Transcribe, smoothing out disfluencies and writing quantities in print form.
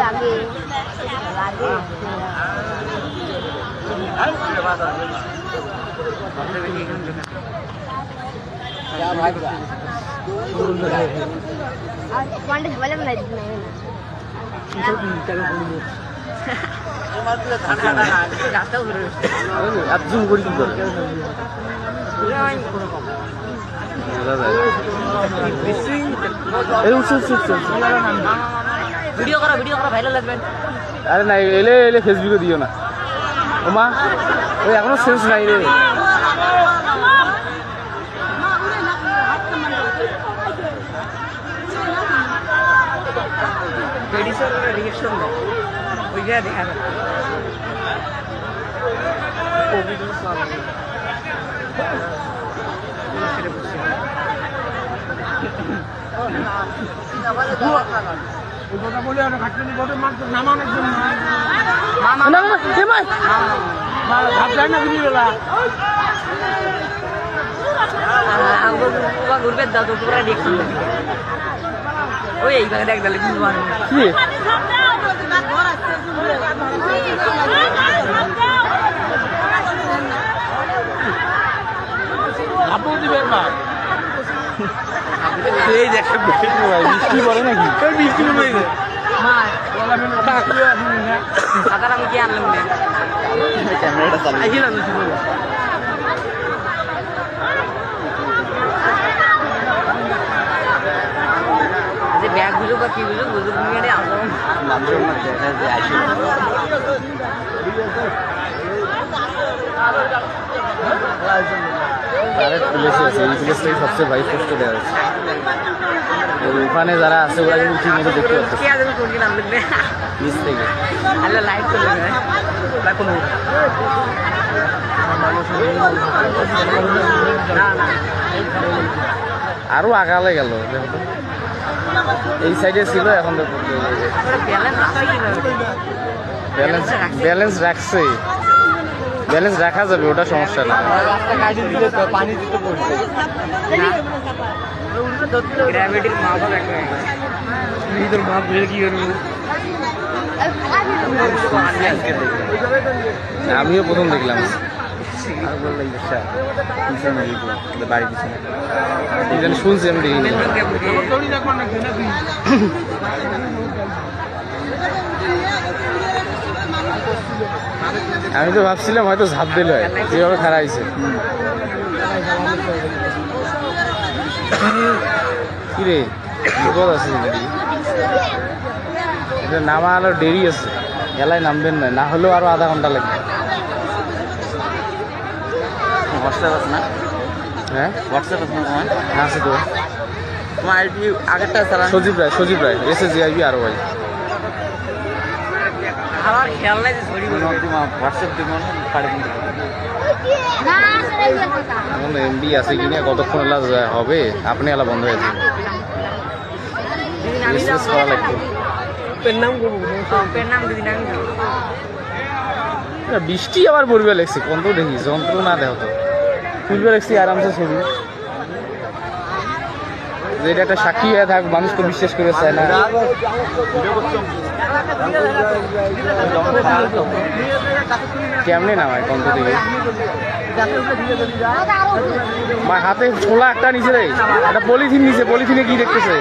লাগে ভিডিও করা ভাইরাল লাগবে। আরে না এলে এলে ফেসবুকে দিও না ওমা ওই এখনো সেন্স নাই রে। রিয়েকশন ওই দেখা যায় ঘুরবে দাও তো তোরা রিয়েকশন ওই এইভাবে দেখ তাহলে বুঝবো এই দেখ বৃষ্টি পড়ে নাকি বৃষ্টি পড়ে সাঁতার আমি কি আনলাম না ক্যামেরাটা চালিয়ে যে ব্যাগগুলো বা কিগুলো বুঝুক নিয়ে আসলাম প্লেসটাই সবচেয়ে ভাই কষ্ট দেওয়া হয়েছে। ওখানে যারা আছে ওরা কিন্তু ঠিক মতো দেখতে পাচ্ছে নিচ থেকে আরো আগালে গেল দেখো এই সাইডে ছিল এখন দেখো ব্যালেন্স রাখছে ব্যালেন্স রাখা যাবে ওটা সমস্যা না। পানি দিতে পড়ছে গ্র্যাভিটির মাপও তোর মাপ ধরে কি করবো আমিও প্রথম দেখলাম বাড়ির পিছনে শুনছি আমি দেখিনি। আমি তো ভাবছিলাম হয়তো ঝাঁপ দিল যেভাবে খারাপ হয়েছে কিরে বিপদ আছে এটা নামা আলো দেরি আছে এলায় নামবেন না হলেও আরো আধা ঘন্টা লাগবে। হোয়াটসঅ্যাপ আছে না? হ্যাঁ হোয়াটসঅ্যাপ আছে না? আছে তো তোমার আইডি আগেরটা চালান। সজীব রায় SSGIB আরো ভাই আমার খেয়াল নাই যে ছড়ি তোমার হোয়াটসঅ্যাপ দিব না পারে এখন MB আছে কিনা কতক্ষণ এলা হবে আপনি এলা বন্ধ হয়েছে করা লাগবে। বৃষ্টি আবার পড়বে লেগছি কোন তো দেখি যন্ত্র না দেখো তো তুলবে লেগছি আরামসে ছবি যে এটা একটা সাক্ষী হয়ে থাক মানুষ তো বিশ্বাস করে চায় না। কেমনে নামায় কন্ত থেকে হাতে খোলা একটা নিচে রে একটা পলিথিন নিচে পলিথিনে কি দেখতেছে